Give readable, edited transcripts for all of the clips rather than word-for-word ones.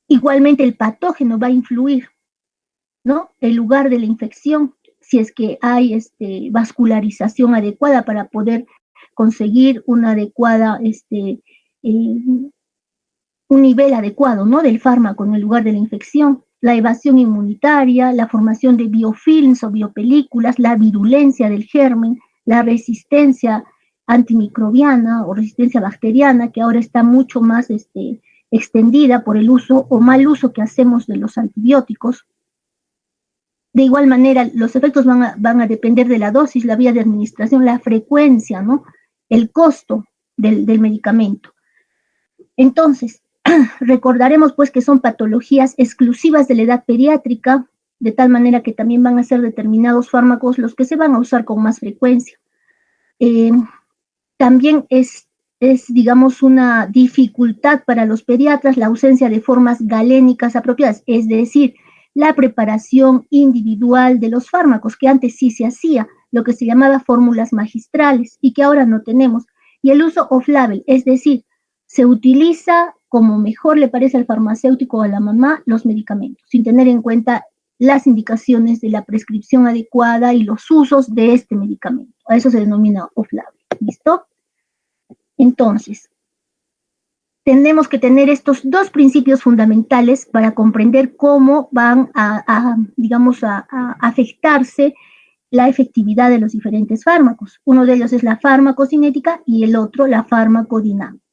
Igualmente el patógeno va a influir, ¿no? El lugar de la infección, si es que hay vascularización adecuada para poder conseguir una adecuada, un nivel adecuado, ¿no? Del fármaco en el lugar de la infección, la evasión inmunitaria, la formación de biofilms o biopelículas, la virulencia del germen, la resistencia antimicrobiana o resistencia bacteriana, que ahora está mucho más extendida por el uso o mal uso que hacemos de los antibióticos. De igual manera, los efectos van a depender de la dosis, la vía de administración, la frecuencia, ¿no? El costo del medicamento. Entonces, recordaremos pues que son patologías exclusivas de la edad pediátrica, de tal manera que también van a ser determinados fármacos los que se van a usar con más frecuencia. También digamos, una dificultad para los pediatras la ausencia de formas galénicas apropiadas, es decir, la preparación individual de los fármacos, que antes sí se hacía, lo que se llamaba fórmulas magistrales y que ahora no tenemos, y el uso off-label, es decir, se utiliza como mejor le parece al farmacéutico o a la mamá los medicamentos, sin tener en cuenta las indicaciones de la prescripción adecuada y los usos de este medicamento. A eso se denomina off-label. ¿Listo? Entonces, tenemos que tener estos dos principios fundamentales para comprender cómo van digamos, a afectarse la efectividad de los diferentes fármacos. Uno de ellos es la farmacocinética y el otro la farmacodinámica.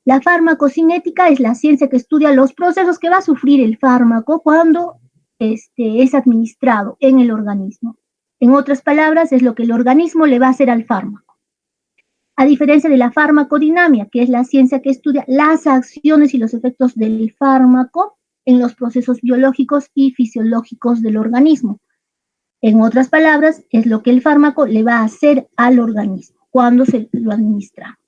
La farmacocinética es la ciencia que estudia los procesos que va a sufrir el fármaco cuando es administrado en el organismo. En otras palabras, es lo que el organismo le va a hacer al fármaco. A diferencia de la farmacodinámica, que es la ciencia que estudia las acciones y los efectos del fármaco en los procesos biológicos y fisiológicos del organismo. En otras palabras, es lo que el fármaco le va a hacer al organismo cuando se lo administra.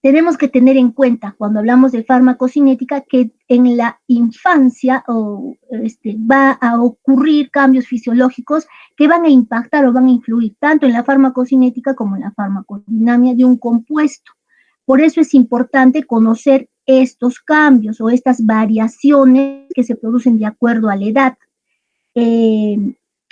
Tenemos que tener en cuenta, cuando hablamos de farmacocinética, que en la infancia va a ocurrir cambios fisiológicos que van a impactar o van a influir tanto en la farmacocinética como en la farmacodinámica de un compuesto. Por eso es importante conocer estos cambios o estas variaciones que se producen de acuerdo a la edad.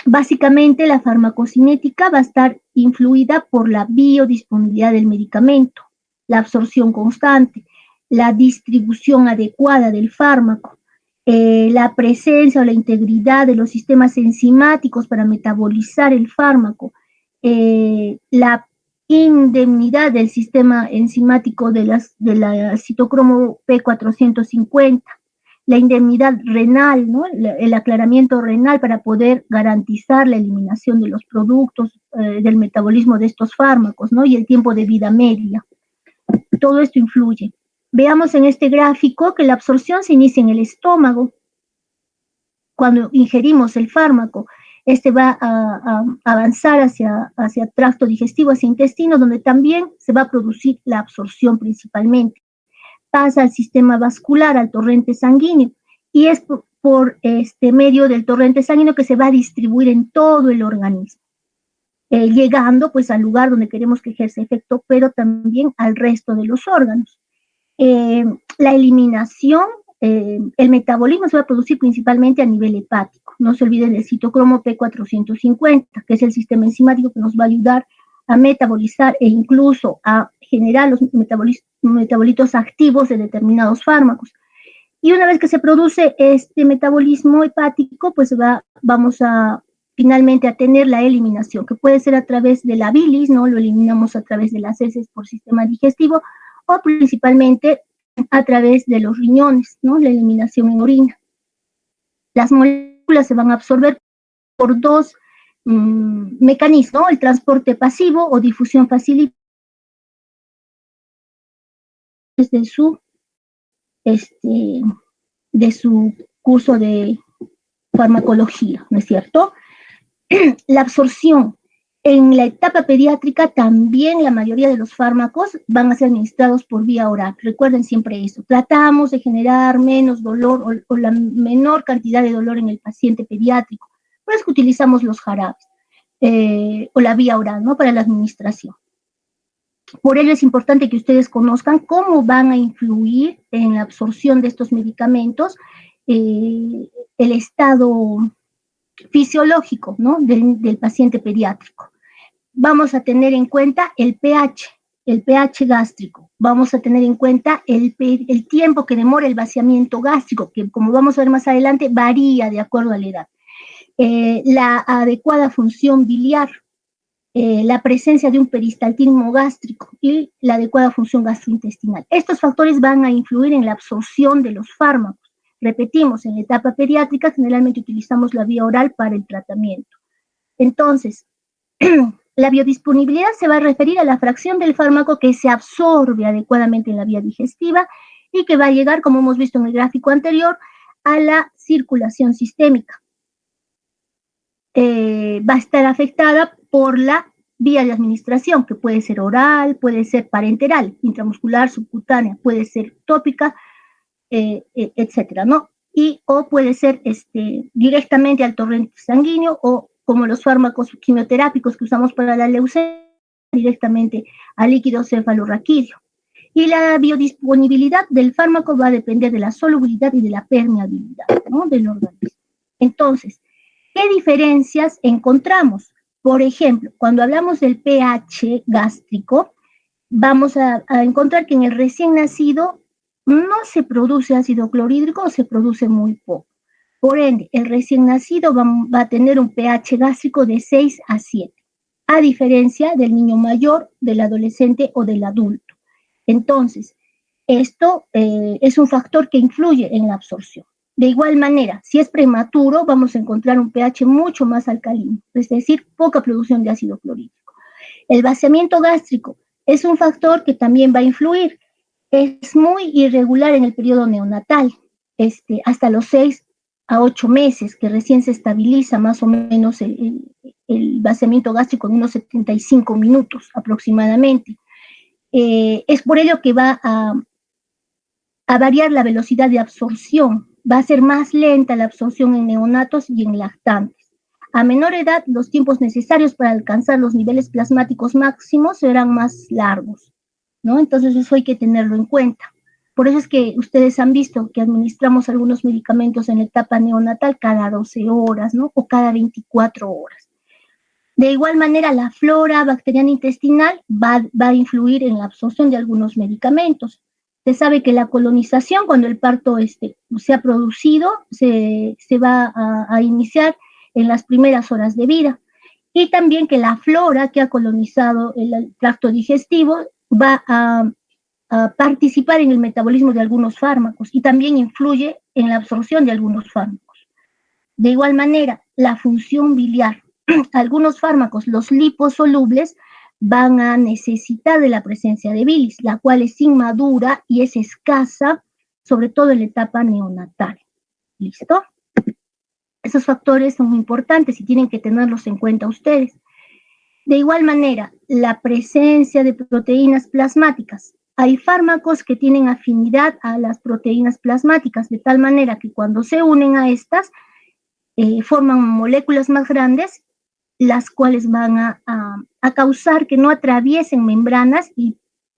Básicamente, la farmacocinética va a estar influida por la biodisponibilidad del medicamento, la absorción constante, la distribución adecuada del fármaco, la presencia o la integridad de los sistemas enzimáticos para metabolizar el fármaco, la indemnidad del sistema enzimático de la citocromo P450, la indemnidad renal, ¿no? El aclaramiento renal para poder garantizar la eliminación de los productos del metabolismo de estos fármacos, ¿no? Y el tiempo de vida media. Todo esto influye. Veamos en este gráfico que la absorción se inicia en el estómago. Cuando ingerimos el fármaco, va a avanzar hacia tracto digestivo, hacia intestino, donde también se va a producir la absorción principalmente. Pasa al sistema vascular, al torrente sanguíneo, y es por medio del torrente sanguíneo que se va a distribuir en todo el organismo. Llegando pues al lugar donde queremos que ejerce efecto, pero también al resto de los órganos. La eliminación, el metabolismo se va a producir principalmente a nivel hepático. No se olviden del citocromo P450, que es el sistema enzimático que nos va a ayudar a metabolizar e incluso a generar los metabolitos activos de determinados fármacos. Y una vez que se produce este metabolismo hepático, pues vamos a finalmente a tener la eliminación, que puede ser a través de la bilis, ¿no? Lo eliminamos a través de las heces por sistema digestivo, o principalmente a través de los riñones, ¿no? La eliminación en orina. Las moléculas se van a absorber por dos mecanismos, ¿no? El transporte pasivo o difusión facilitada de su curso de farmacología, ¿no es cierto? La absorción. En la etapa pediátrica también la mayoría de los fármacos van a ser administrados por vía oral. Recuerden siempre eso. Tratamos de generar menos dolor o la menor cantidad de dolor en el paciente pediátrico. Por eso que utilizamos los jarabes o la vía oral, ¿no? Para la administración. Por ello es importante que ustedes conozcan cómo van a influir en la absorción de estos medicamentos el estado fisiológico, ¿no?, del paciente pediátrico. Vamos a tener en cuenta el pH gástrico. Vamos a tener en cuenta el tiempo que demora el vaciamiento gástrico, que como vamos a ver más adelante, varía de acuerdo a la edad. La adecuada función biliar, la presencia de un peristaltismo gástrico y la adecuada función gastrointestinal. Estos factores van a influir en la absorción de los fármacos. Repetimos, en la etapa pediátrica generalmente utilizamos la vía oral para el tratamiento. Entonces, la biodisponibilidad se va a referir a la fracción del fármaco que se absorbe adecuadamente en la vía digestiva y que va a llegar, como hemos visto en el gráfico anterior, a la circulación sistémica. Va a estar afectada por la vía de administración, que puede ser oral, puede ser parenteral, intramuscular, subcutánea, puede ser tópica, etcétera, ¿no? O puede ser directamente al torrente sanguíneo o como los fármacos quimioterápicos que usamos para la leucemia, directamente al líquido cefalorraquídeo. Y la biodisponibilidad del fármaco va a depender de la solubilidad y de la permeabilidad, ¿no?, del organismo. Entonces, ¿qué diferencias encontramos? Por ejemplo, cuando hablamos del pH gástrico, vamos a encontrar que en el recién nacido no se produce ácido clorhídrico o se produce muy poco. Por ende, el recién nacido va a tener un pH gástrico de 6 a 7, a diferencia del niño mayor, del adolescente o del adulto. Entonces, esto es un factor que influye en la absorción. De igual manera, si es prematuro, vamos a encontrar un pH mucho más alcalino, es decir, poca producción de ácido clorhídrico. El vaciamiento gástrico es un factor que también va a influir. Es muy irregular en el periodo neonatal, hasta los 6 a 8 meses, que recién se estabiliza más o menos el vaciamiento gástrico en unos 75 minutos aproximadamente. Es por ello que va a variar la velocidad de absorción. Va a ser más lenta la absorción en neonatos y en lactantes. A menor edad, los tiempos necesarios para alcanzar los niveles plasmáticos máximos serán más largos, ¿no? Entonces eso hay que tenerlo en cuenta. Por eso es que ustedes han visto que administramos algunos medicamentos en la etapa neonatal cada 12 horas, ¿no?, o cada 24 horas. De igual manera, la flora bacteriana intestinal va a influir en la absorción de algunos medicamentos. Se sabe que la colonización, cuando el parto se ha producido, se va a iniciar en las primeras horas de vida. Y también que la flora que ha colonizado el tracto digestivo va a participar en el metabolismo de algunos fármacos y también influye en la absorción de algunos fármacos. De igual manera, la función biliar. Algunos fármacos, los liposolubles, van a necesitar de la presencia de bilis, la cual es inmadura y es escasa, sobre todo en la etapa neonatal. ¿Listo? Esos factores son muy importantes y tienen que tenerlos en cuenta ustedes. De igual manera, la presencia de proteínas plasmáticas. Hay fármacos que tienen afinidad a las proteínas plasmáticas, de tal manera que cuando se unen a estas, forman moléculas más grandes, las cuales van a causar que no atraviesen membranas y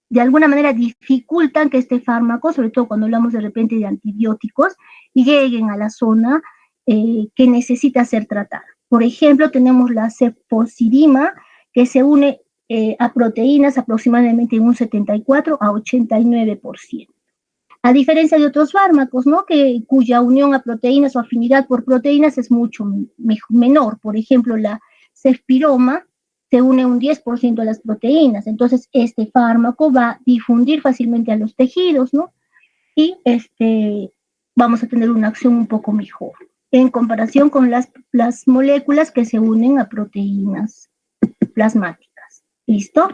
de alguna manera dificultan que este fármaco, sobre todo cuando hablamos de repente de antibióticos, lleguen a la zona que necesita ser tratada. Por ejemplo, tenemos la cefosidima, que se une a proteínas aproximadamente en un 74 a 89%. A diferencia de otros fármacos, ¿no?, cuya unión a proteínas o afinidad por proteínas es mucho menor. Por ejemplo, la cefpiroma se une un 10% a las proteínas. Entonces, este fármaco va a difundir fácilmente a los tejidos, ¿no? Y vamos a tener una acción un poco mejor en comparación con las moléculas que se unen a proteínas plasmáticas. ¿Listo?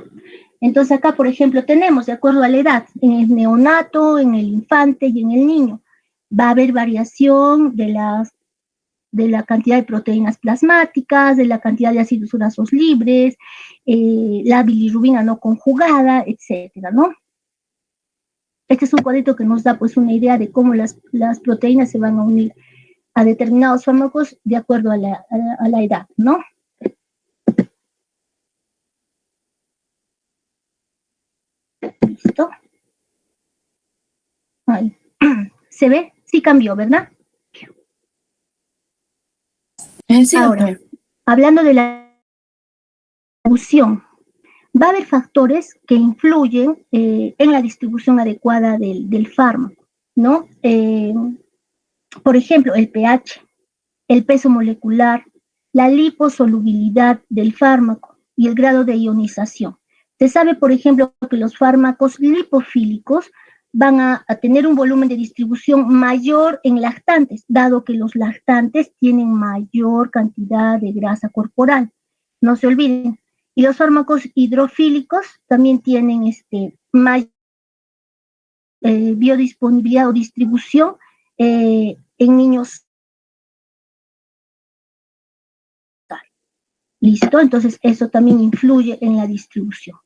Entonces acá, por ejemplo, tenemos, de acuerdo a la edad, en el neonato, en el infante y en el niño, va a haber variación de la cantidad de proteínas plasmáticas, de la cantidad de ácidos grasos libres, la bilirrubina no conjugada, etcétera, ¿no? Este es un cuadrito que nos da pues una idea de cómo las proteínas se van a unir a determinados fármacos de acuerdo a la edad, ¿no? ¿Listo? Ahí. ¿Se ve? Sí cambió, ¿verdad? Sí, ahora, hablando de la distribución, va a haber factores que influyen en la distribución adecuada del fármaco, ¿no? Por ejemplo, el pH, el peso molecular, la liposolubilidad del fármaco y el grado de ionización. Se sabe, por ejemplo, que los fármacos lipofílicos van a tener un volumen de distribución mayor en lactantes, dado que los lactantes tienen mayor cantidad de grasa corporal. No se olviden. Y los fármacos hidrofílicos también tienen mayor biodisponibilidad o distribución en niños. ¿Listo? Entonces, eso también influye en la distribución.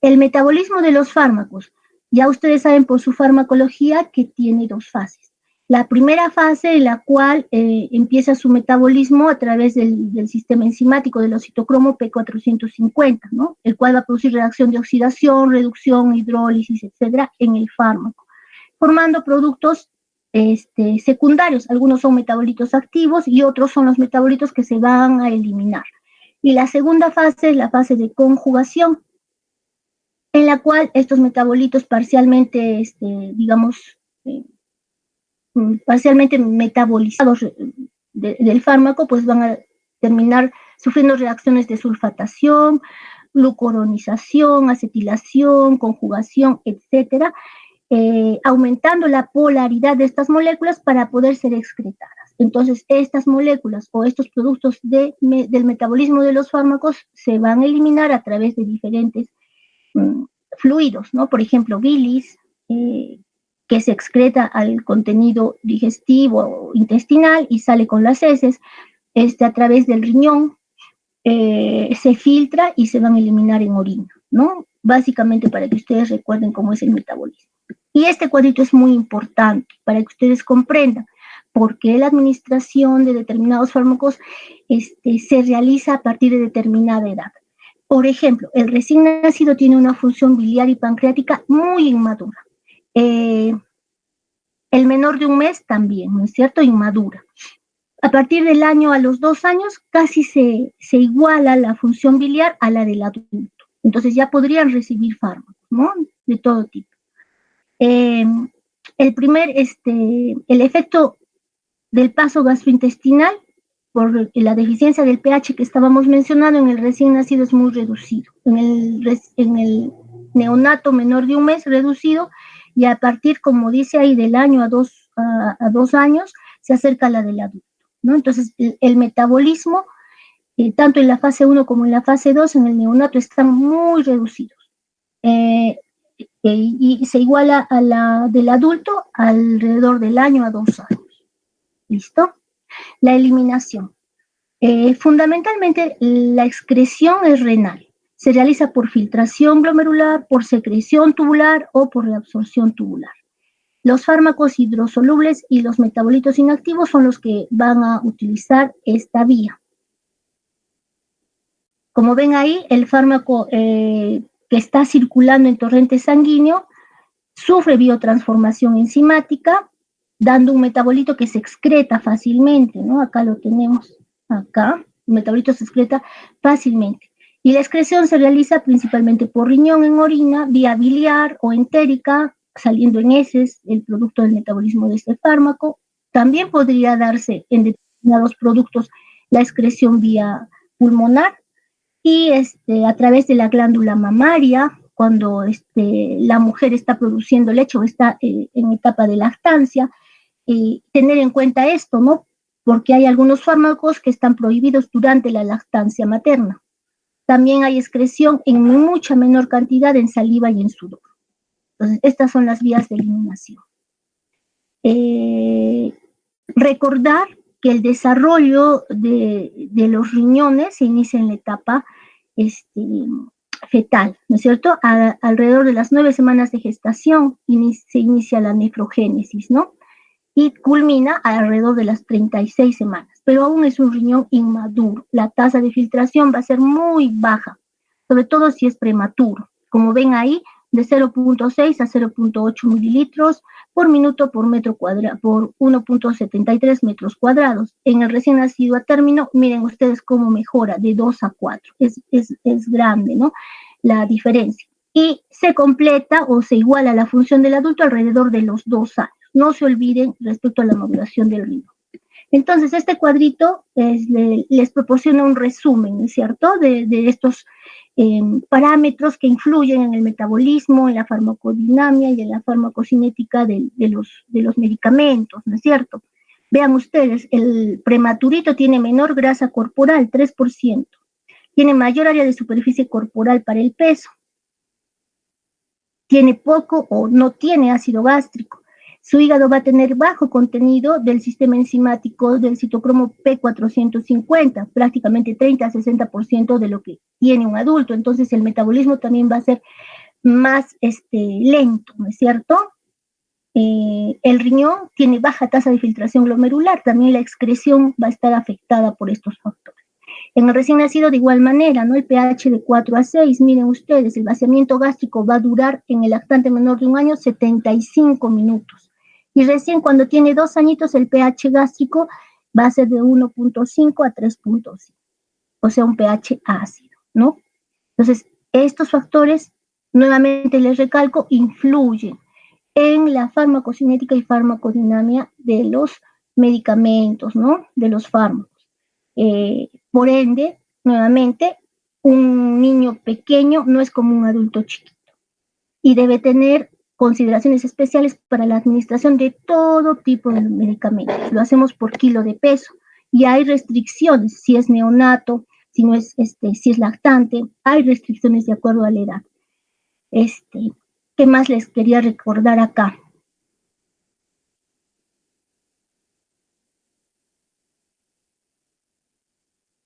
El metabolismo de los fármacos. Ya ustedes saben por su farmacología que tiene dos fases. La primera fase en la cual empieza su metabolismo a través del sistema enzimático del citocromo P450, ¿no? El cual va a producir reacción de oxidación, reducción, hidrólisis, etcétera, en el fármaco, formando productos secundarios. Algunos son metabolitos activos y otros son los metabolitos que se van a eliminar. Y la segunda fase es la fase de conjugación, en la cual estos metabolitos parcialmente, parcialmente metabolizados del fármaco, pues van a terminar sufriendo reacciones de sulfatación, glucuronización, acetilación, conjugación, etcétera, aumentando la polaridad de estas moléculas para poder ser excretadas. Entonces, estas moléculas o estos productos del metabolismo de los fármacos se van a eliminar a través de diferentes fluidos, ¿no? Por ejemplo, bilis, que se excreta al contenido digestivo o intestinal y sale con las heces, a través del riñón, se filtra y se van a eliminar en orina, ¿no? Básicamente para que ustedes recuerden cómo es el metabolismo. Y este cuadrito es muy importante para que ustedes comprendan por qué la administración de determinados fármacos se realiza a partir de determinada edad. Por ejemplo, el recién nacido tiene una función biliar y pancreática muy inmadura. El menor de un mes también, ¿no es cierto? Inmadura. A partir del año a los 2 años casi se iguala la función biliar a la del adulto. Entonces ya podrían recibir fármacos, ¿no? De todo tipo. El efecto del paso gastrointestinal por la deficiencia del pH que estábamos mencionando en el recién nacido es muy reducido. En el neonato menor de un mes reducido, y a partir, como dice ahí, del año a 2 años se acerca a la del adulto, ¿no? Entonces el metabolismo, tanto en la fase 1 como en la fase 2 en el neonato están muy reducidos. Y se iguala a la del adulto alrededor del año a 2 años. ¿Listo? La eliminación. Fundamentalmente, la excreción es renal. Se realiza por filtración glomerular, por secreción tubular o por reabsorción tubular. Los fármacos hidrosolubles y los metabolitos inactivos son los que van a utilizar esta vía. Como ven ahí, el fármaco que está circulando en torrente sanguíneo sufre biotransformación enzimática, dando un metabolito que se excreta fácilmente, ¿no? Acá lo tenemos, acá, el metabolito se excreta fácilmente. Y la excreción se realiza principalmente por riñón en orina, vía biliar o entérica, saliendo en heces el producto del metabolismo de este fármaco. También podría darse en determinados productos la excreción vía pulmonar y a través de la glándula mamaria, cuando la mujer está produciendo leche o está en etapa de lactancia, tener en cuenta esto, ¿no? Porque hay algunos fármacos que están prohibidos durante la lactancia materna. También hay excreción en mucha menor cantidad en saliva y en sudor. Entonces, estas son las vías de eliminación. Recordar que el desarrollo de los riñones se inicia en la etapa fetal, ¿no es cierto? Alrededor de las 9 semanas de gestación se inicia la nefrogénesis, ¿no? Y culmina alrededor de las 36 semanas, pero aún es un riñón inmaduro. La tasa de filtración va a ser muy baja, sobre todo si es prematuro. Como ven ahí, de 0.6 a 0.8 mililitros por minuto por metro cuadrado, por 1.73 metros cuadrados. En el recién nacido a término, miren ustedes cómo mejora de 2 a 4. Es grande, ¿no? La diferencia. Y se completa o se iguala a la función del adulto alrededor de los 2 años. No se olviden respecto a la maduración del ritmo. Entonces, este cuadrito les proporciona un resumen, ¿no es cierto?, de estos parámetros que influyen en el metabolismo, en la farmacodinamia y en la farmacocinética de los medicamentos, ¿no es cierto? Vean ustedes, el prematurito tiene menor grasa corporal, 3%, tiene mayor área de superficie corporal para el peso, tiene poco o no tiene ácido gástrico. Su hígado va a tener bajo contenido del sistema enzimático del citocromo P450, prácticamente 30 a 60% de lo que tiene un adulto. Entonces el metabolismo también va a ser más lento, ¿no es cierto? El riñón tiene baja tasa de filtración glomerular, también la excreción va a estar afectada por estos factores. En el recién nacido de igual manera, ¿no? El pH de 4 a 6, miren ustedes, el vaciamiento gástrico va a durar en el lactante menor de 1 año 75 minutos. Y recién cuando tiene 2 añitos el pH gástrico va a ser de 1.5 a 3.5, o sea, un pH ácido, ¿no? Entonces, estos factores, nuevamente les recalco, influyen en la farmacocinética y farmacodinamia de los medicamentos, ¿no? De los fármacos. Por ende, nuevamente, un niño pequeño no es como un adulto chiquito y debe tener consideraciones especiales para la administración de todo tipo de medicamentos. Lo hacemos por kilo de peso y hay restricciones, si es neonato, si no es, si es lactante, hay restricciones de acuerdo a la edad. ¿Qué más les quería recordar acá?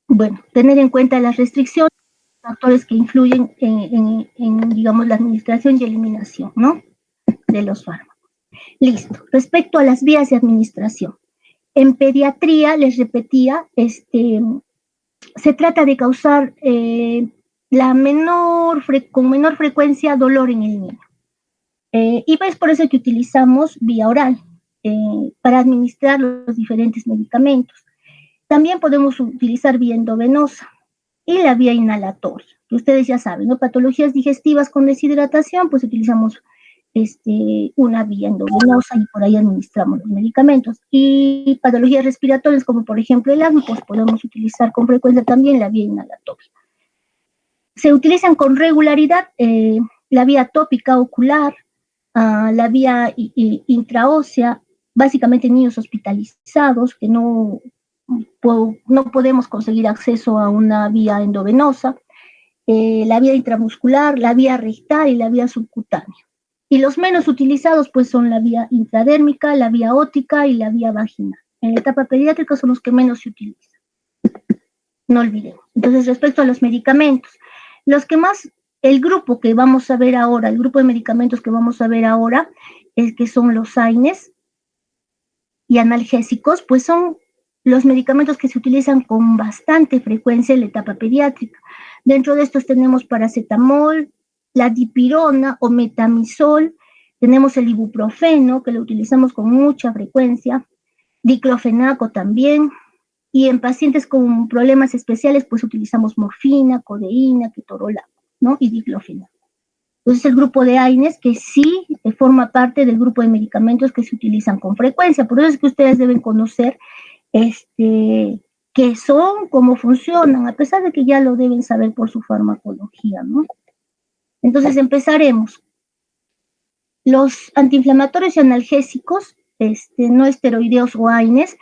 Bueno, tener en cuenta las restricciones, factores que influyen en, digamos, la administración y eliminación, ¿no?, de los fármacos. Listo. Respecto a las vías de administración, en pediatría, les repetía, se trata de causar con menor frecuencia dolor en el niño. Y es por eso que utilizamos vía oral para administrar los diferentes medicamentos. También podemos utilizar vía endovenosa y la vía inhalatoria, que ustedes ya saben, ¿no? Patologías digestivas con deshidratación, pues utilizamos una vía endovenosa y por ahí administramos los medicamentos. Y patologías respiratorias, como por ejemplo el asma, pues podemos utilizar con frecuencia también la vía inhalatoria. Se utilizan con regularidad la vía tópica ocular, la vía intraósea, básicamente niños hospitalizados que no podemos conseguir acceso a una vía endovenosa, la vía intramuscular, la vía rectal y la vía subcutánea. Y los menos utilizados pues son la vía intradérmica, la vía óptica y la vía vaginal. En la etapa pediátrica son los que menos se utilizan. No olvidemos. Entonces, respecto a los medicamentos, los que más, el grupo que vamos a ver ahora, el grupo de medicamentos que vamos a ver ahora, es que son los AINES y analgésicos, pues son los medicamentos que se utilizan con bastante frecuencia en la etapa pediátrica. Dentro de estos tenemos paracetamol, la dipirona o metamizol, tenemos el ibuprofeno, que lo utilizamos con mucha frecuencia, diclofenaco también, y en pacientes con problemas especiales, pues utilizamos morfina, codeína, ketorolaco, ¿no? Y diclofenaco. Entonces, el grupo de AINES, que sí forma parte del grupo de medicamentos que se utilizan con frecuencia. Por eso es que ustedes deben conocer qué son, cómo funcionan, a pesar de que ya lo deben saber por su farmacología, ¿no? Entonces, empezaremos. Los antiinflamatorios y analgésicos, no esteroideos o AINES,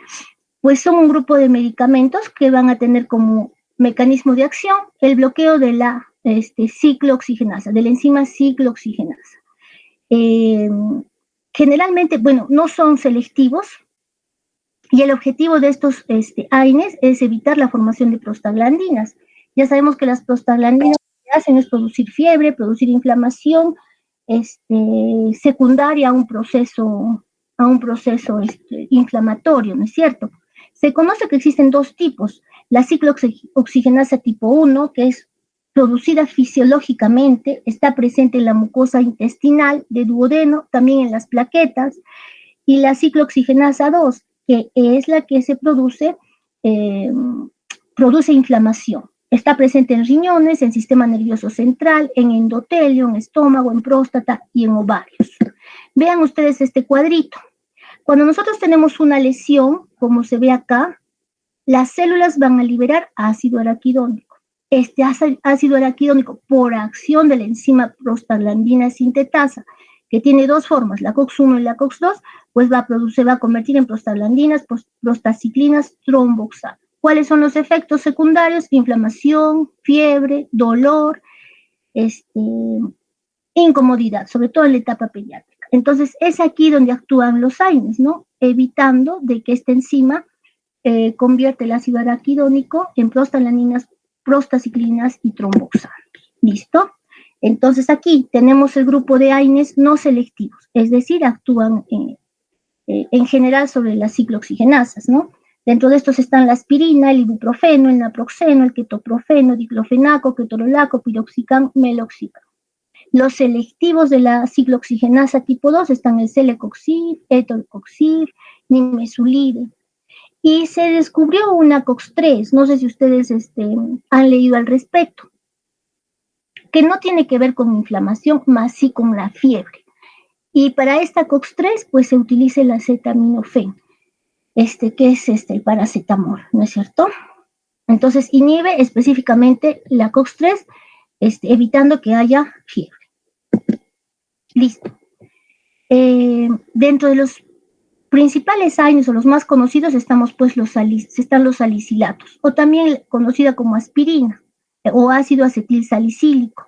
pues son un grupo de medicamentos que van a tener como mecanismo de acción el bloqueo de la ciclooxigenasa, de la enzima ciclooxigenasa. Generalmente, bueno, no son selectivos y el objetivo de estos AINES es evitar la formación de prostaglandinas. Ya sabemos que las prostaglandinas lo que hacen es producir fiebre, producir inflamación secundaria a un proceso inflamatorio, ¿no es cierto? Se conoce que existen dos tipos, la ciclooxigenasa tipo 1, que es producida fisiológicamente, está presente en la mucosa intestinal de duodeno, también en las plaquetas, y la ciclooxigenasa 2, que es la que se produce inflamación. Está presente en riñones, en sistema nervioso central, en endotelio, en estómago, en próstata y en ovarios. Vean ustedes este cuadrito. Cuando nosotros tenemos una lesión, como se ve acá, las células van a liberar ácido araquidónico. Este ácido araquidónico, por acción de la enzima prostaglandina sintetasa, que tiene dos formas, la COX-1 y la COX-2, pues se va a convertir en prostaglandinas, prostaciclinas, tromboxano. ¿Cuáles son los efectos secundarios? Inflamación, fiebre, dolor, incomodidad, sobre todo en la etapa pediátrica. Entonces, es aquí donde actúan los AINES, ¿no? Evitando de que esta enzima convierte el ácido araquidónico en prostaglandinas, prostaciclinas y tromboxanos. ¿Listo? Entonces, aquí tenemos el grupo de AINES no selectivos, es decir, actúan en general sobre las ciclooxigenasas, ¿no? Dentro de estos están la aspirina, el ibuprofeno, el naproxeno, el ketoprofeno, diclofenaco, ketorolaco, piroxicam, meloxicam. Los selectivos de la ciclooxigenasa tipo 2 están el celecoxib, etolcoxib, nimesulide. Y se descubrió una COX-3, no sé si ustedes han leído al respecto, que no tiene que ver con inflamación, más sí con la fiebre. Y para esta COX-3, pues se utiliza el acetaminofén, que es el paracetamol, ¿no es cierto? Entonces inhibe específicamente la COX-3, evitando que haya fiebre. Listo. Dentro de los principales AINES o los más conocidos están los salicilatos, o también conocida como aspirina o ácido acetilsalicílico.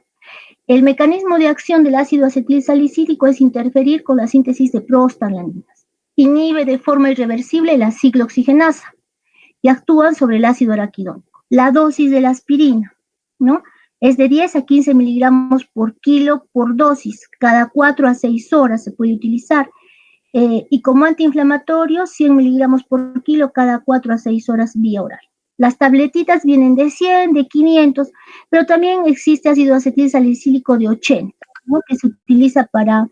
El mecanismo de acción del ácido acetilsalicílico es interferir con la síntesis de prostaglandinas. Inhibe de forma irreversible la ciclooxigenasa y actúan sobre el ácido araquidónico. La dosis de la aspirina, ¿no?, es de 10 a 15 miligramos por kilo por dosis. Cada 4 a 6 horas se puede utilizar. Y como antiinflamatorio, 100 miligramos por kilo cada 4 a 6 horas vía oral. Las tabletitas vienen de 100, de 500, pero también existe ácido acetilsalicílico de 80, ¿no?, que se utiliza para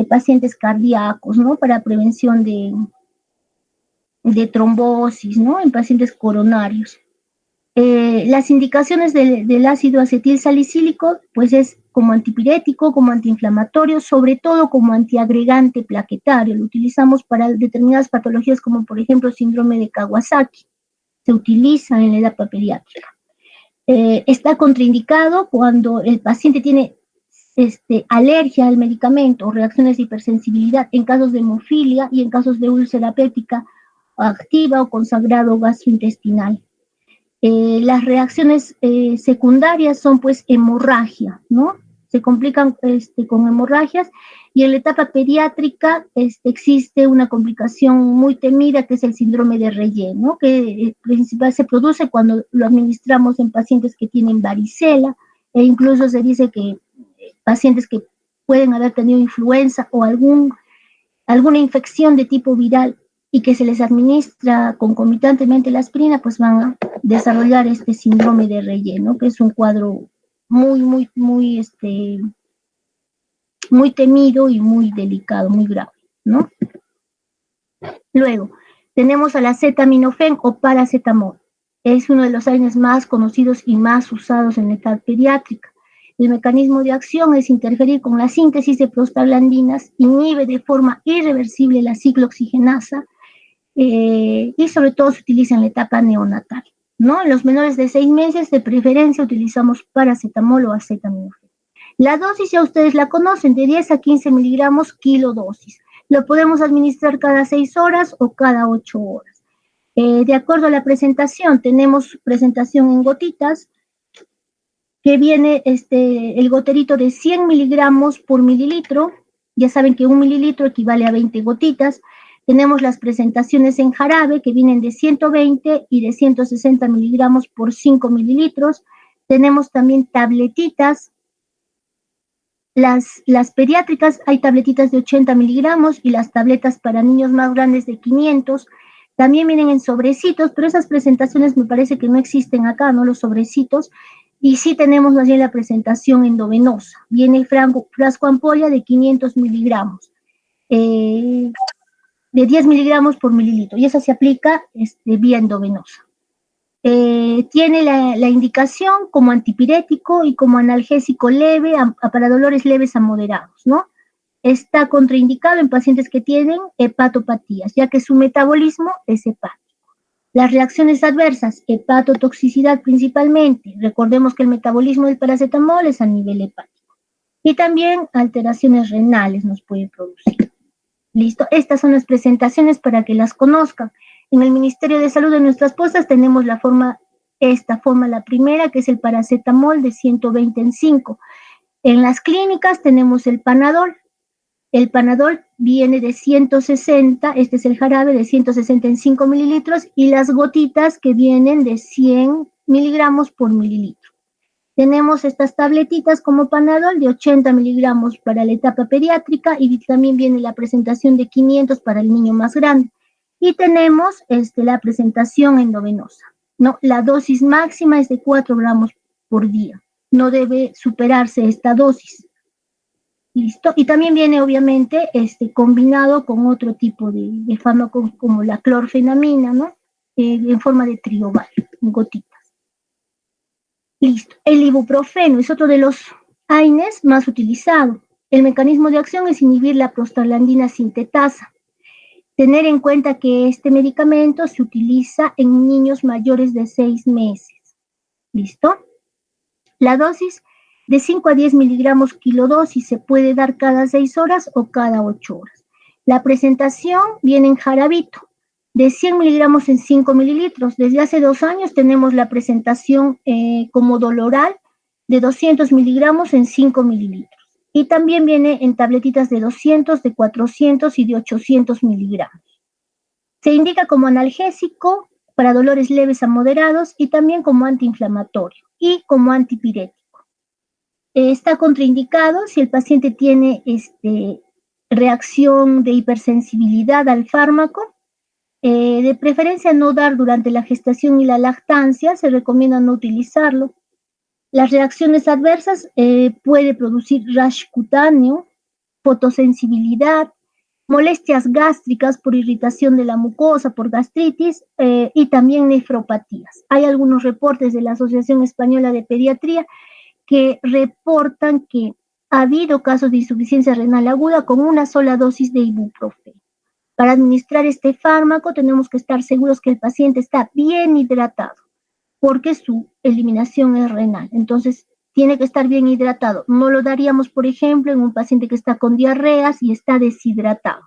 pacientes cardíacos, ¿no?, para prevención de trombosis, ¿no?, en pacientes coronarios. Las indicaciones del ácido acetilsalicílico, pues es como antipirético, como antiinflamatorio, sobre todo como antiagregante plaquetario. Lo utilizamos para determinadas patologías como por ejemplo síndrome de Kawasaki. Se utiliza en la etapa pediátrica. Está contraindicado cuando el paciente tiene alergia al medicamento o reacciones de hipersensibilidad en casos de hemofilia y en casos de úlcera péptica activa o con sangrado gastrointestinal. Las reacciones secundarias son pues hemorragia, ¿no? Se complican con hemorragias, y en la etapa pediátrica existe una complicación muy temida que es el síndrome de Reye, ¿no?, que se produce cuando lo administramos en pacientes que tienen varicela, e incluso se dice que pacientes que pueden haber tenido influenza o alguna infección de tipo viral y que se les administra concomitantemente la aspirina, pues van a desarrollar este síndrome de Reye, ¿no?, que es un cuadro muy temido y muy delicado, muy grave, ¿no? Luego, tenemos al acetaminofén o paracetamol. Es uno de los AINES más conocidos y más usados en la etapa pediátrica. El mecanismo de acción es interferir con la síntesis de prostaglandinas, inhibe de forma irreversible la ciclooxigenasa, y sobre todo se utiliza en la etapa neonatal, ¿no? En los menores de 6 meses, de preferencia, utilizamos paracetamol o acetaminofén. La dosis ya ustedes la conocen, de 10 a 15 miligramos kilodosis. Lo podemos administrar cada 6 horas o cada 8 horas. De acuerdo a la presentación, tenemos presentación en gotitas, que viene el goterito de 100 miligramos por mililitro. Ya saben que 1 mililitro equivale a 20 gotitas. Tenemos las presentaciones en jarabe, que vienen de 120 y de 160 miligramos por 5 mililitros. Tenemos también tabletitas. Las pediátricas, hay tabletitas de 80 miligramos y las tabletas para niños más grandes de 500. También vienen en sobrecitos, pero esas presentaciones me parece que no existen acá, ¿no?, los sobrecitos. Y sí tenemos más bien la presentación endovenosa. Viene frasco ampolla de 500 miligramos, de 10 miligramos por mililitro, y esa se aplica vía endovenosa. Tiene la indicación como antipirético y como analgésico leve para dolores leves a moderados, ¿no? Está contraindicado en pacientes que tienen hepatopatías, ya que su metabolismo es hepático. Las reacciones adversas, hepatotoxicidad principalmente. Recordemos que el metabolismo del paracetamol es a nivel hepático. Y también alteraciones renales nos puede producir. Listo, estas son las presentaciones para que las conozcan. En el Ministerio de Salud de nuestras postas tenemos la forma, la primera, que es el paracetamol de 120 en 5. En las clínicas tenemos el Panadol. El Panadol viene de 160, este es el jarabe de 160 en 5 mililitros, y las gotitas que vienen de 100 miligramos por mililitro. Tenemos estas tabletitas como Panadol de 80 miligramos para la etapa pediátrica, y también viene la presentación de 500 para el niño más grande. Y tenemos la presentación endovenosa, ¿no? La dosis máxima es de 4 gramos por día. No debe superarse esta dosis. Listo. Y también viene obviamente combinado con otro tipo de fármacos como la clorfenamina, ¿no? En forma de trioval, en gotitas. Listo. El ibuprofeno es otro de los AINES más utilizado. El mecanismo de acción es inhibir la prostaglandina sintetasa. Tener en cuenta que este medicamento se utiliza en niños mayores de 6 meses. ¿Listo? La dosis de 5 a 10 miligramos kilodosis se puede dar cada 6 horas o cada 8 horas. La presentación viene en jarabito, de 100 miligramos en 5 mililitros. Desde hace 2 años tenemos la presentación como Doloral de 200 miligramos en 5 mililitros. Y también viene en tabletitas de 200, de 400 y de 800 miligramos. Se indica como analgésico para dolores leves a moderados y también como antiinflamatorio y como antipirético. Está contraindicado si el paciente tiene reacción de hipersensibilidad al fármaco. De preferencia no dar durante la gestación y la lactancia, se recomienda no utilizarlo. Las reacciones adversas puede producir rash cutáneo, fotosensibilidad, molestias gástricas por irritación de la mucosa, por gastritis y también nefropatías. Hay algunos reportes de la Asociación Española de Pediatría que reportan que ha habido casos de insuficiencia renal aguda con una sola dosis de ibuprofeno. Para administrar este fármaco tenemos que estar seguros que el paciente está bien hidratado, porque su eliminación es renal. Entonces, tiene que estar bien hidratado. No lo daríamos, por ejemplo, en un paciente que está con diarreas y está deshidratado.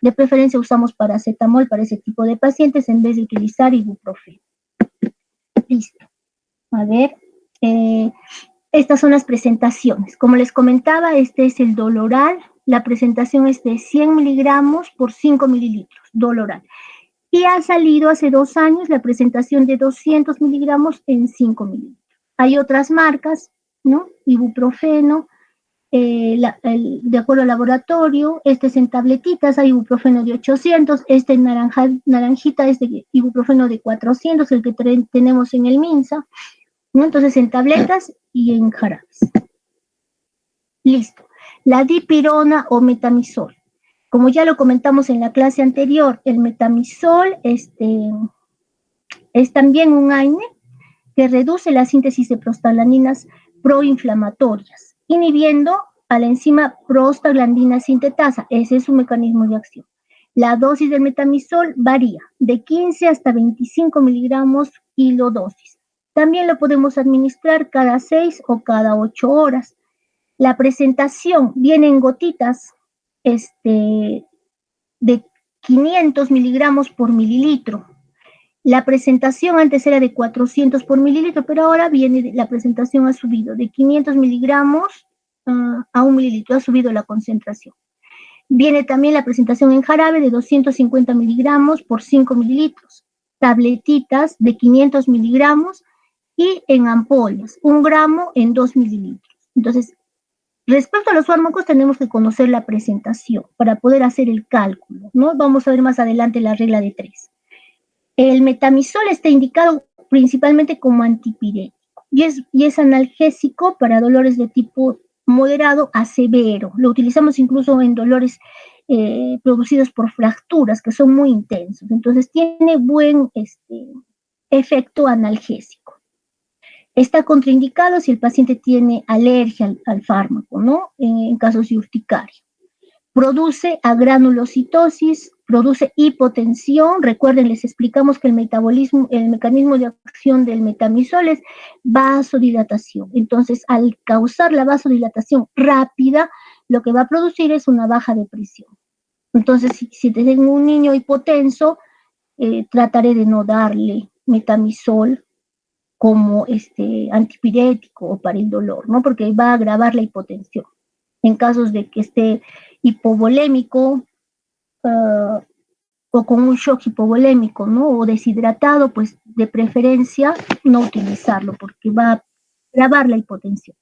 De preferencia usamos paracetamol para ese tipo de pacientes en vez de utilizar ibuprofeno. Listo. A ver, estas son las presentaciones. Como les comentaba, este es el Doloral. La presentación es de 100 miligramos por 5 mililitros, Doloral. Y ha salido hace 2 años la presentación de 200 miligramos en 5 mililitros. Hay otras marcas, ¿no? Ibuprofeno, de acuerdo al laboratorio, este es en tabletitas, hay ibuprofeno de 800, este en naranjita es de ibuprofeno de 400, el que tenemos en el MINSA, ¿no? Entonces en tabletas y en jarabes. Listo. La dipirona o metamisol. Como ya lo comentamos en la clase anterior, el metamisol es también un AINE que reduce la síntesis de prostaglandinas proinflamatorias, inhibiendo a la enzima prostaglandina sintetasa. Ese es su mecanismo de acción. La dosis del metamisol varía de 15 hasta 25 miligramos kilodosis. También lo podemos administrar cada 6 o cada 8 horas. La presentación viene en gotitas de 500 miligramos por mililitro. La presentación antes era de 400 por mililitro, pero ahora la presentación ha subido de 500 miligramos a 1 mililitro, ha subido la concentración. Viene también la presentación en jarabe de 250 miligramos por 5 mililitros, tabletitas de 500 miligramos y en ampollas, 1 gramo en 2 mililitros. Entonces, respecto a los fármacos, tenemos que conocer la presentación para poder hacer el cálculo, ¿no? Vamos a ver más adelante la regla de 3. El metamisol está indicado principalmente como antipirético. y es analgésico para dolores de tipo moderado a severo. Lo utilizamos incluso en dolores producidos por fracturas que son muy intensos. Entonces tiene buen efecto analgésico. Está contraindicado si el paciente tiene alergia al fármaco, ¿no? En casos de urticaria. Produce agranulocitosis, produce hipotensión. Recuerden, les explicamos que el mecanismo de acción del metamizol es vasodilatación. Entonces, al causar la vasodilatación rápida, lo que va a producir es una baja de presión. Entonces, si tengo un niño hipotenso, trataré de no darle metamizol como antipirético o para el dolor, ¿no? Porque va a agravar la hipotensión. En casos de que esté hipovolémico o con un shock hipovolémico, ¿no? O deshidratado, pues de preferencia no utilizarlo porque va a agravar la hipotensión.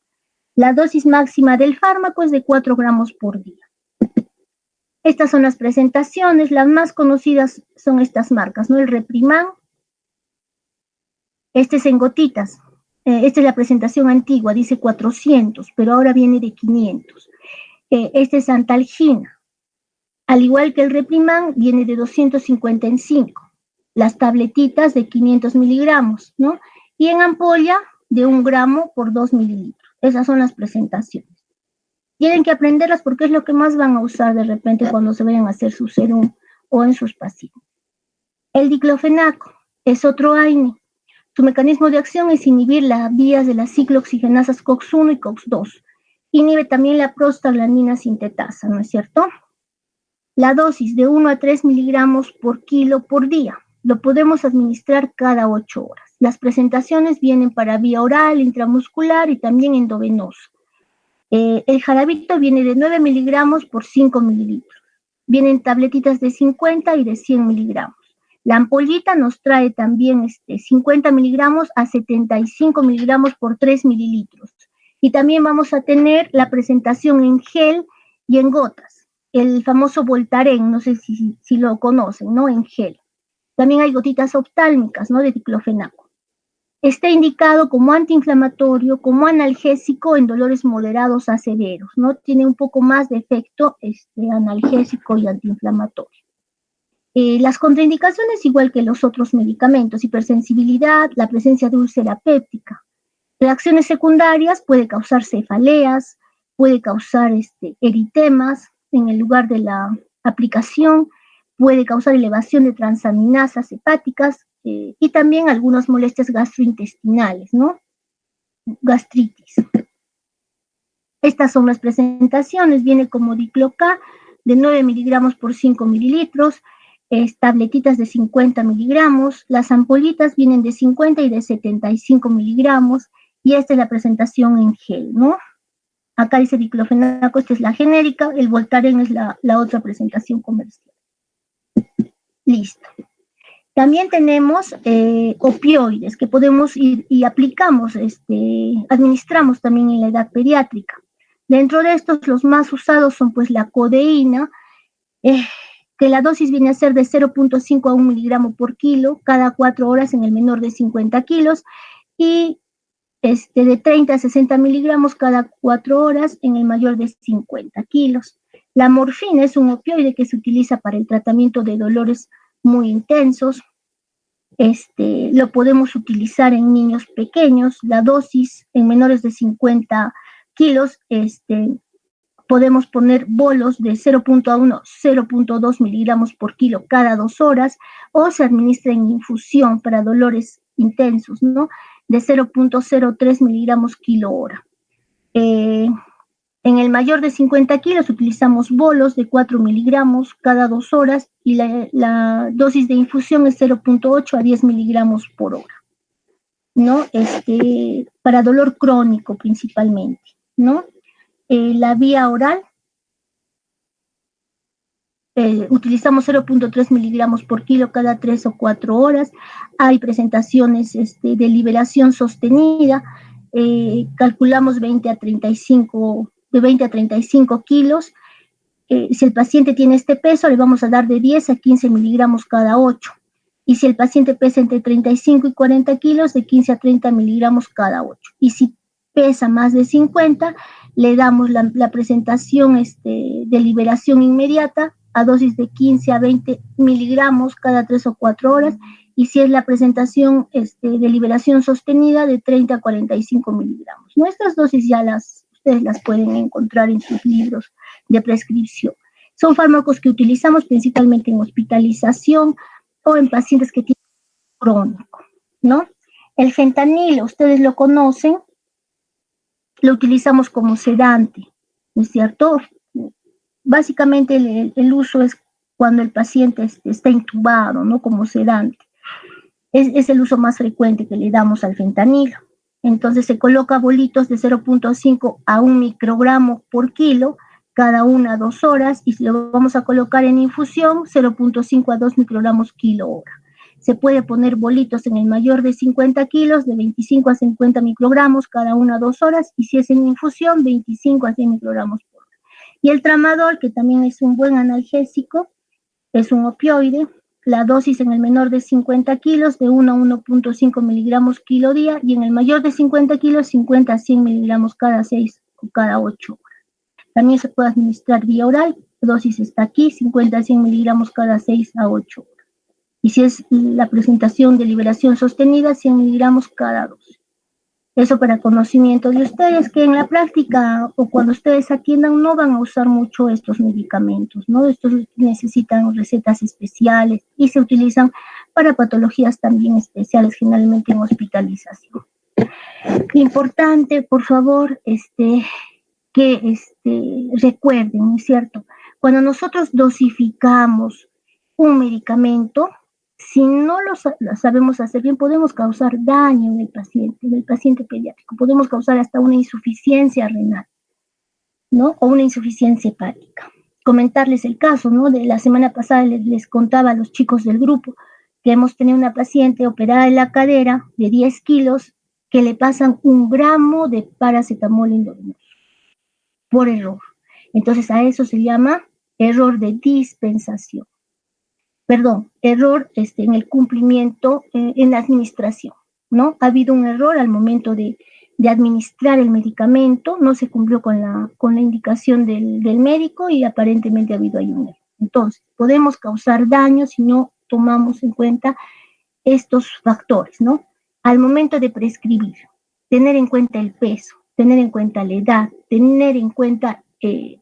La dosis máxima del fármaco es de 4 gramos por día. Estas son las presentaciones, las más conocidas son estas marcas, ¿no? El Repriman, este es en gotitas, esta es la presentación antigua, dice 400, pero ahora viene de 500. Este es Antalgina, al igual que el Repriman, viene de 255, las tabletitas de 500 miligramos, ¿no? Y en ampolla de 1 gramo por 2 mililitros. Esas son las presentaciones. Tienen que aprenderlas porque es lo que más van a usar de repente cuando se vayan a hacer su serum o en sus pacientes. El diclofenaco es otro AINE. Su mecanismo de acción es inhibir las vías de las ciclooxigenasas COX-1 y COX-2. Inhibe también la prostaglandina sintetasa, ¿no es cierto? La dosis de 1 a 3 miligramos por kilo por día. Lo podemos administrar cada 8 horas. Las presentaciones vienen para vía oral, intramuscular y también endovenosa. El jarabito viene de 9 miligramos por 5 mililitros. Vienen tabletitas de 50 y de 100 miligramos. La ampollita nos trae también 50 miligramos a 75 miligramos por 3 mililitros. Y también vamos a tener la presentación en gel y en gotas. El famoso Voltaren, no sé si lo conocen, ¿no? En gel. También hay gotitas oftálmicas, ¿no? De diclofenaco. Está indicado como antiinflamatorio, como analgésico en dolores moderados a severos, ¿no? Tiene un poco más de efecto analgésico y antiinflamatorio. Las contraindicaciones, igual que los otros medicamentos, hipersensibilidad, la presencia de úlcera péptica. Reacciones secundarias, puede causar cefaleas, puede causar eritemas en el lugar de la aplicación, puede causar elevación de transaminasas hepáticas y también algunas molestias gastrointestinales, ¿no? Gastritis. Estas son las presentaciones, viene como Dicloca de 9 miligramos por 5 mililitros, tabletitas de 50 miligramos, las ampollitas vienen de 50 y de 75 miligramos, y esta es la presentación en gel, ¿no? Acá dice diclofenaco, esta es la genérica, el Voltaren es la otra presentación comercial. Listo. También tenemos opioides que podemos ir y aplicamos, administramos también en la edad pediátrica. Dentro de estos, los más usados son pues la codeína, que la dosis viene a ser de 0.5 a 1 miligramo por kilo cada 4 horas en el menor de 50 kilos y de 30 a 60 miligramos cada 4 horas en el mayor de 50 kilos. La morfina es un opioide que se utiliza para el tratamiento de dolores muy intensos. Lo podemos utilizar en niños pequeños. La dosis en menores de 50 kilos, podemos poner bolos de 0.1, 0.2 miligramos por kilo cada 2 horas, o se administra en infusión para dolores intensos, ¿no? De 0.03 miligramos kilo hora. En el mayor de 50 kilos utilizamos bolos de 4 miligramos cada 2 horas y la dosis de infusión es 0.8 a 10 miligramos por hora, ¿no? Para dolor crónico principalmente, ¿no? La vía oral, utilizamos 0.3 miligramos por kilo cada 3 o 4 horas. Hay presentaciones de liberación sostenida, calculamos de 20 a 35 kilos. Si el paciente tiene este peso, le vamos a dar de 10 a 15 miligramos cada 8. Y si el paciente pesa entre 35 y 40 kilos, de 15 a 30 miligramos cada 8. Y si pesa más de 50, le damos la presentación de liberación inmediata a dosis de 15 a 20 miligramos cada 3 o 4 horas. Y si es la presentación de liberación sostenida, de 30 a 45 miligramos. Nuestras dosis ya ustedes las pueden encontrar en sus libros de prescripción. Son fármacos que utilizamos principalmente en hospitalización o en pacientes que tienen crónico, ¿no? El fentanilo, ustedes lo conocen, lo utilizamos como sedante, ¿no es cierto? Básicamente el uso es cuando el paciente está intubado, ¿no? Como sedante. Es el uso más frecuente que le damos al fentanilo. Entonces se coloca bolitos de 0.5 a 1 microgramo por kilo cada 1 a 2 horas, y si lo vamos a colocar en infusión, 0.5 a 2 microgramos kilo hora. Se puede poner bolitos en el mayor de 50 kilos, de 25 a 50 microgramos cada 1 a 2 horas, y si es en infusión, 25 a 100 microgramos por hora. Y el tramadol, que también es un buen analgésico, es un opioide. La dosis en el menor de 50 kilos, de 1 a 1.5 miligramos kilo día, y en el mayor de 50 kilos, 50 a 100 miligramos cada 6 o cada 8 horas. También se puede administrar vía oral, la dosis está aquí, 50 a 100 miligramos cada 6 a 8 horas. Y si es la presentación de liberación sostenida, 100 miligramos cada 12. Eso para conocimiento de ustedes, que en la práctica o cuando ustedes atiendan no van a usar mucho estos medicamentos, ¿no? Estos necesitan recetas especiales y se utilizan para patologías también especiales, generalmente en hospitalización. Importante, por favor, que recuerden, ¿no es cierto? Cuando nosotros dosificamos un medicamento, si no lo sabemos hacer bien, podemos causar daño en el paciente pediátrico, podemos causar hasta una insuficiencia renal, ¿no? O una insuficiencia hepática. Comentarles el caso, ¿no? De la semana pasada les contaba a los chicos del grupo que hemos tenido una paciente operada en la cadera de 10 kilos que le pasan 1 gramo de paracetamol endovenoso por error. Entonces a eso se llama error de dispensación. Perdón, error en el cumplimiento, en la administración, ¿no? Ha habido un error al momento de administrar el medicamento, no se cumplió con la indicación del médico y aparentemente ha habido ahí un error. Entonces, podemos causar daño si no tomamos en cuenta estos factores, ¿no? Al momento de prescribir, tener en cuenta el peso, tener en cuenta la edad, tener en cuenta que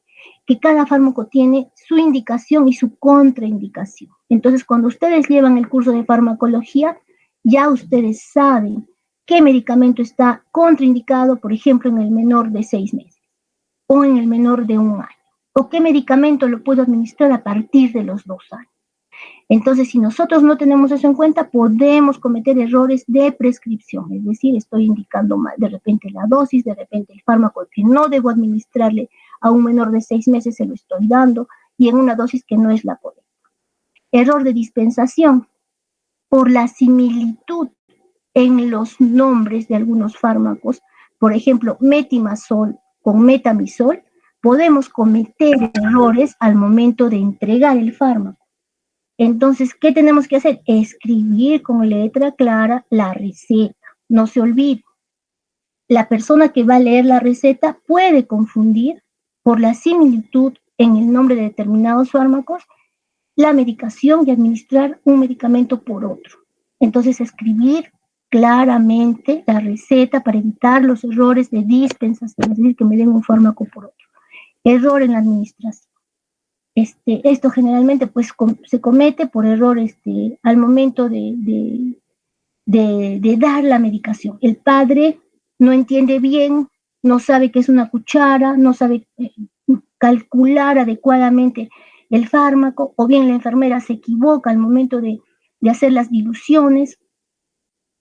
cada fármaco tiene su indicación y su contraindicación. Entonces, cuando ustedes llevan el curso de farmacología, ya ustedes saben qué medicamento está contraindicado, por ejemplo, en el menor de 6 meses o en el menor de 1 año, o qué medicamento lo puedo administrar a partir de los 2 años. Entonces, si nosotros no tenemos eso en cuenta, podemos cometer errores de prescripción, es decir, estoy indicando mal de repente la dosis, de repente el fármaco que no debo administrarle a un menor de 6 meses se lo estoy dando y en una dosis que no es la correcta. Error de dispensación, por la similitud en los nombres de algunos fármacos, por ejemplo, metimazol con metamisol, podemos cometer errores al momento de entregar el fármaco. Entonces, ¿qué tenemos que hacer? Escribir con letra clara la receta. No se olvide. La persona que va a leer la receta puede confundir por la similitud en el nombre de determinados fármacos la medicación y administrar un medicamento por otro. Entonces, escribir claramente la receta para evitar los errores de dispensación, es decir, que me den un fármaco por otro. Error en la administración. Esto generalmente pues se comete por error al momento de dar la medicación. El padre no entiende bien, no sabe qué es una cuchara, no sabe calcular adecuadamente el fármaco, o bien la enfermera se equivoca al momento de hacer las diluciones,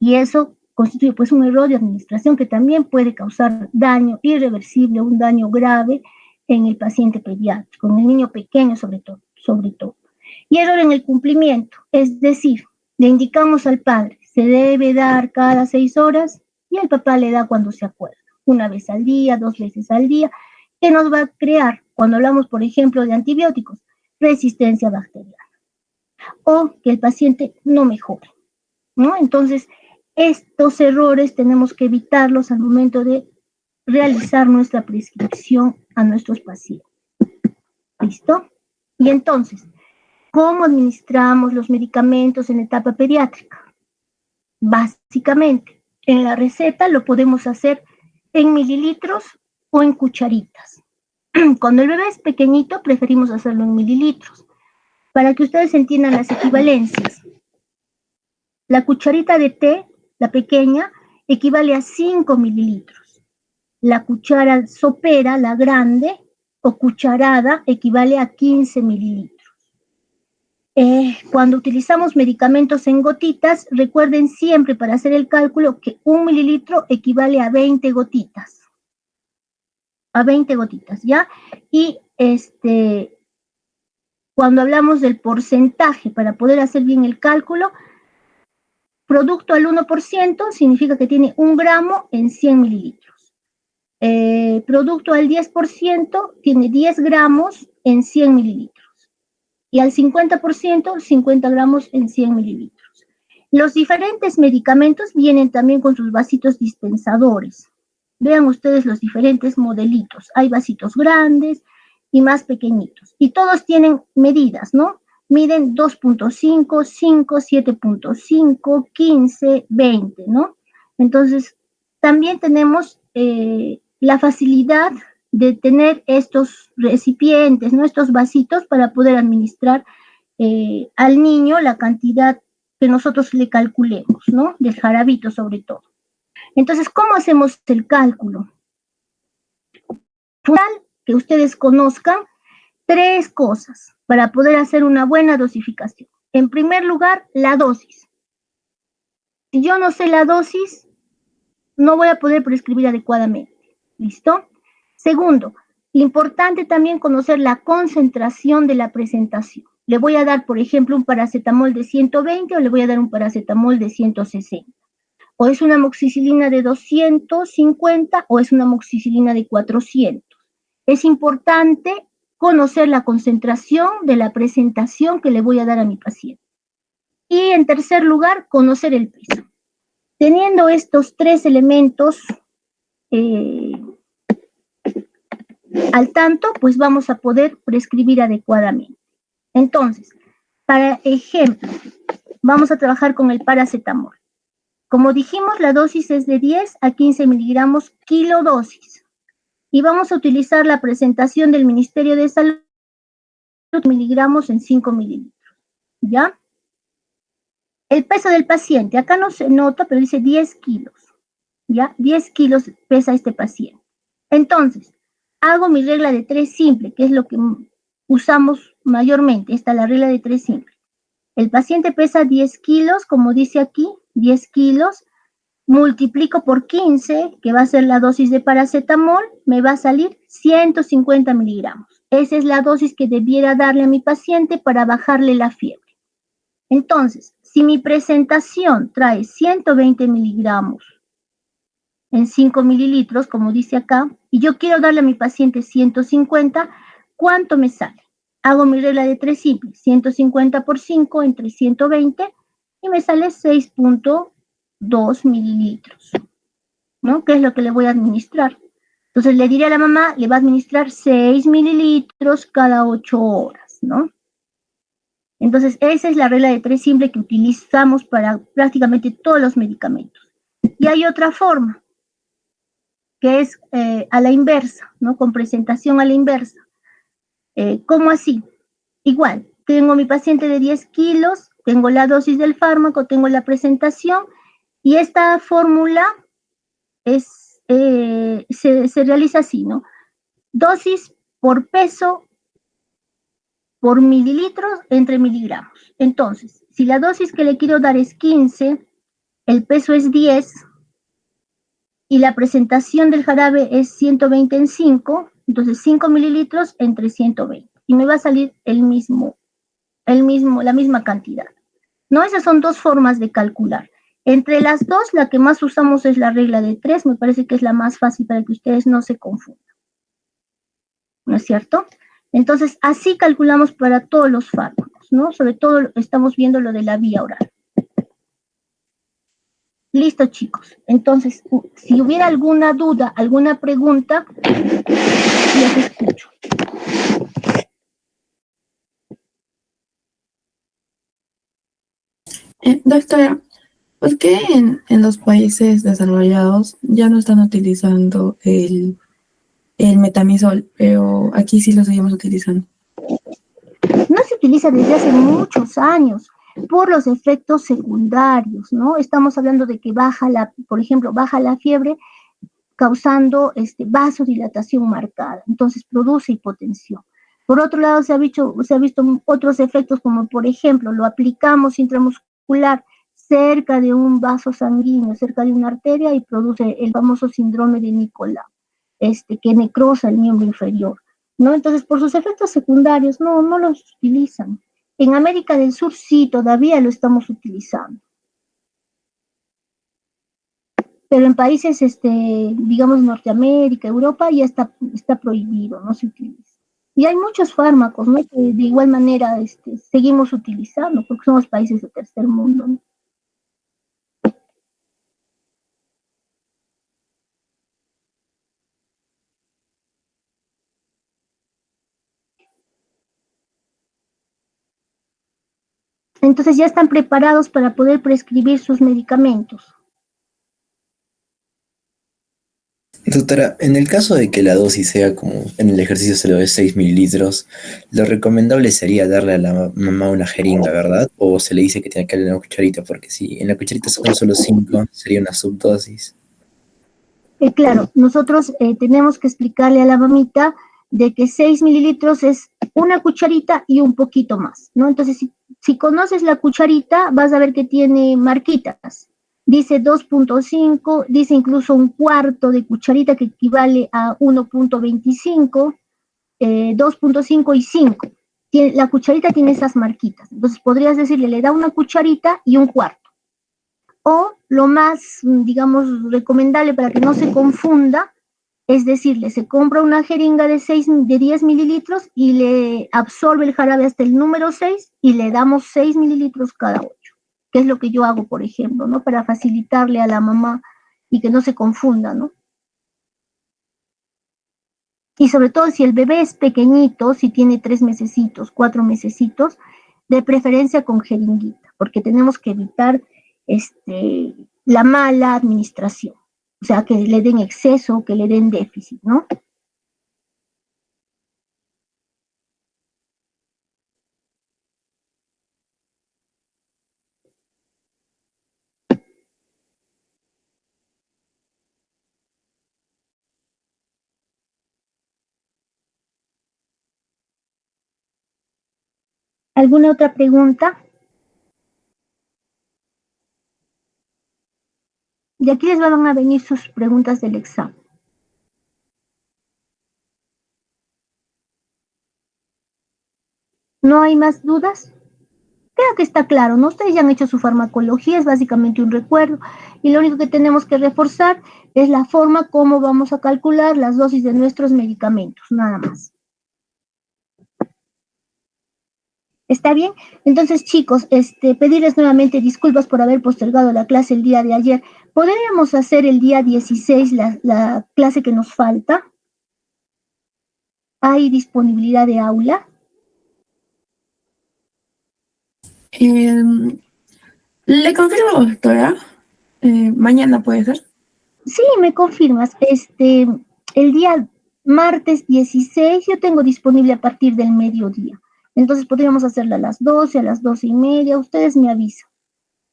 y eso constituye pues un error de administración que también puede causar daño irreversible, un daño grave en el paciente pediátrico, en el niño pequeño sobre todo. Y error en el cumplimiento, es decir, le indicamos al padre, se debe dar cada 6 horas y el papá le da cuando se acuerda, 1 vez al día, 2 veces al día, que nos va a crear, cuando hablamos, por ejemplo, de antibióticos, resistencia bacteriana. o que el paciente no mejore, ¿no? Entonces, estos errores tenemos que evitarlos al momento de realizar nuestra prescripción a nuestros pacientes. ¿Listo? Y entonces, ¿cómo administramos los medicamentos en etapa pediátrica? Básicamente, en la receta lo podemos hacer en mililitros o en cucharitas. Cuando el bebé es pequeñito, preferimos hacerlo en mililitros. Para que ustedes entiendan las equivalencias, la cucharita de té, la pequeña, equivale a 5 mililitros. La cuchara sopera, la grande, o cucharada, equivale a 15 mililitros. Cuando utilizamos medicamentos en gotitas, recuerden siempre para hacer el cálculo que 1 mililitro equivale a 20 gotitas. A 20 gotitas, ¿ya? Y cuando hablamos del porcentaje, para poder hacer bien el cálculo, producto al 1% significa que tiene 1 gramo en 100 mililitros. Producto al 10% tiene 10 gramos en 100 mililitros. Y al 50%, 50 gramos en 100 mililitros. Los diferentes medicamentos vienen también con sus vasitos dispensadores. Vean ustedes los diferentes modelitos. Hay vasitos grandes y más pequeñitos. Y todos tienen medidas, ¿no? Miden 2.5, 5, 7.5, 15, 20, ¿no? Entonces, también tenemos la facilidad de tener estos recipientes, ¿no? Estos vasitos para poder administrar al niño la cantidad que nosotros le calculemos, ¿no? Del jarabito sobre todo. Entonces, ¿cómo hacemos el cálculo? Fundamental que ustedes conozcan 3 cosas para poder hacer una buena dosificación. En primer lugar, la dosis. Si yo no sé la dosis, no voy a poder prescribir adecuadamente. ¿Listo? Segundo, importante también conocer la concentración de la presentación. Le voy a dar, por ejemplo, un paracetamol de 120 o le voy a dar un paracetamol de 160. O es una amoxicilina de 250 o es una amoxicilina de 400. Es importante conocer la concentración de la presentación que le voy a dar a mi paciente. Y en tercer lugar, conocer el peso. Teniendo estos 3 elementos al tanto, pues vamos a poder prescribir adecuadamente. Entonces, para ejemplo, vamos a trabajar con el paracetamol. Como dijimos, la dosis es de 10 a 15 miligramos kilodosis. Y vamos a utilizar la presentación del Ministerio de Salud, miligramos en 5 mililitros. ¿Ya? El peso del paciente, acá no se nota, pero dice 10 kilos. ¿Ya? 10 kilos pesa este paciente. Entonces, hago mi regla de 3 simple, que es lo que usamos mayormente. Esta es la regla de 3 simple. El paciente pesa 10 kilos, como dice aquí, 10 kilos, multiplico por 15, que va a ser la dosis de paracetamol, me va a salir 150 miligramos. Esa es la dosis que debiera darle a mi paciente para bajarle la fiebre. Entonces, si mi presentación trae 120 miligramos en 5 mililitros, como dice acá, y yo quiero darle a mi paciente 150, ¿cuánto me sale? Hago mi regla de 3 simple, 150 por 5 entre 120, y me sale 6.2 mililitros, ¿no? ¿Qué es lo que le voy a administrar? Entonces le diré a la mamá, le va a administrar 6 mililitros cada 8 horas, ¿no? Entonces esa es la regla de 3 simple que utilizamos para prácticamente todos los medicamentos. Y hay otra forma, que es a la inversa, ¿no? Con presentación a la inversa. ¿Cómo así? Igual, tengo mi paciente de 10 kilos, tengo la dosis del fármaco, tengo la presentación, y esta fórmula se realiza así, ¿no? Dosis por peso por mililitros entre miligramos. Entonces, si la dosis que le quiero dar es 15, el peso es 10, y la presentación del jarabe es 120 en 5, entonces 5 mililitros entre 120. Y me va a salir la misma cantidad. ¿No? Esas son 2 formas de calcular. Entre las 2, la que más usamos es la regla de 3, me parece que es la más fácil para que ustedes no se confundan. ¿No es cierto? Entonces, así calculamos para todos los fármacos, ¿no? Sobre todo estamos viendo lo de la vía oral. Listo, chicos. Entonces, si hubiera alguna duda, alguna pregunta, los escucho. Doctora, ¿por qué en los países desarrollados ya no están utilizando el metamizol, pero aquí sí lo seguimos utilizando? No se utiliza desde hace muchos años por los efectos secundarios, ¿no? Estamos hablando de que por ejemplo, baja la fiebre causando vasodilatación marcada, entonces produce hipotensión. Por otro lado, se ha visto otros efectos como, por ejemplo, lo aplicamos intramuscular cerca de un vaso sanguíneo, cerca de una arteria y produce el famoso síndrome de Nicolau, que necrosa el miembro inferior, ¿no? Entonces, por sus efectos secundarios, no los utilizan. En América del Sur sí, todavía lo estamos utilizando. Pero en países, digamos, Norteamérica, Europa, ya está prohibido, no se utiliza. Y hay muchos fármacos, ¿no? Que de igual manera seguimos utilizando, porque somos países de tercer mundo, ¿no? Entonces ya están preparados para poder prescribir sus medicamentos. Doctora, en el caso de que la dosis sea como en el ejercicio se lo dé 6 mililitros, lo recomendable sería darle a la mamá una jeringa, ¿verdad? O se le dice que tiene que darle una cucharita, porque si en la cucharita son solo 5, sería una subdosis. Claro, nosotros tenemos que explicarle a la mamita de que 6 mililitros es una cucharita y un poquito más, ¿no? Entonces, si conoces la cucharita, vas a ver que tiene marquitas. Dice 2.5, dice incluso un cuarto de cucharita que equivale a 1.25, 2.5 y 5. La cucharita tiene esas marquitas. Entonces, podrías decirle, le da una cucharita y un cuarto. O lo más, digamos, recomendable para que no se confunda, es decirle, se compra una jeringa de 10 mililitros y le absorbe el jarabe hasta el número 6 y le damos 6 mililitros cada 8, que es lo que yo hago, por ejemplo, ¿no? Para facilitarle a la mamá y que no se confunda, ¿no? Y sobre todo si el bebé es pequeñito, si tiene 3 mesecitos, 4 mesecitos, de preferencia con jeringuita, porque tenemos que evitar la mala administración, o sea, que le den exceso, que le den déficit, ¿no? ¿Alguna otra pregunta? Y aquí les van a venir sus preguntas del examen. ¿No hay más dudas? Creo que está claro, ¿no? Ustedes ya han hecho su farmacología, es básicamente un recuerdo, y lo único que tenemos que reforzar es la forma como vamos a calcular las dosis de nuestros medicamentos, nada más. ¿Está bien? Entonces, chicos, pedirles nuevamente disculpas por haber postergado la clase el día de ayer. ¿Podríamos hacer el día 16 la clase que nos falta? ¿Hay disponibilidad de aula? Le confirmo, doctora. Mañana puede ser. Sí, me confirmas. El día martes 16 yo tengo disponible a partir del mediodía. Entonces podríamos hacerla a las 12, a las 12:30. Ustedes me avisan.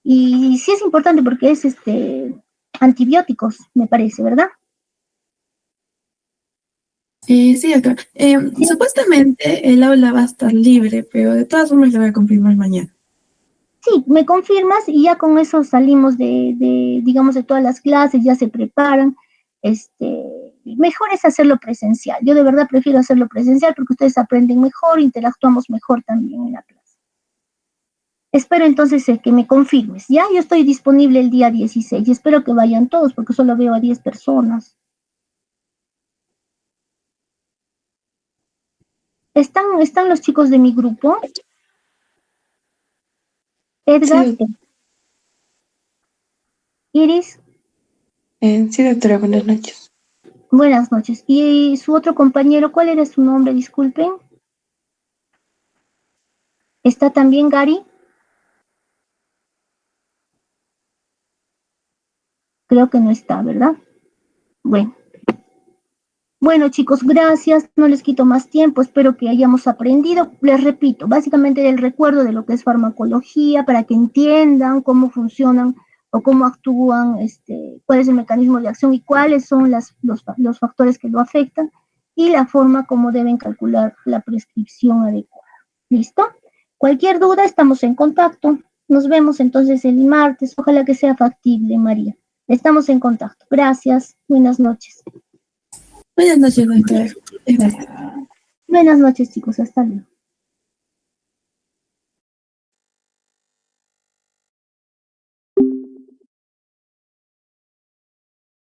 Y sí es importante porque es antibióticos, me parece, ¿verdad? Sí, doctora. Supuestamente el aula va a estar libre, pero de todas formas le voy a confirmar mañana. Sí, me confirmas y ya con eso salimos digamos, de todas las clases, ya se preparan. Mejor es hacerlo presencial. Yo de verdad prefiero hacerlo presencial porque ustedes aprenden mejor, interactuamos mejor también en la clase. Espero entonces que me confirmes. Ya, yo estoy disponible el día 16 y espero que vayan todos porque solo veo a 10 personas. ¿Están los chicos de mi grupo? Edgar, Sí, Iris, sí, doctora, buenas noches. buenas noches. Y su otro compañero, ¿cuál era su nombre? Disculpen. ¿Está también Gary? Creo que no está, ¿verdad? Bueno. Bueno, chicos, gracias. No les quito más tiempo. Espero que hayamos aprendido. Les repito, básicamente el recuerdo de lo que es farmacología para que entiendan cómo funcionan o cómo actúan, cuál es el mecanismo de acción y cuáles son los factores que lo afectan y la forma como deben calcular la prescripción adecuada. ¿Listo? Cualquier duda, estamos en contacto. Nos vemos entonces el martes. Ojalá que sea factible, María. Estamos en contacto. Gracias. Buenas noches. Buenas noches, doctora. Gracias. Buenas noches, chicos. Hasta luego.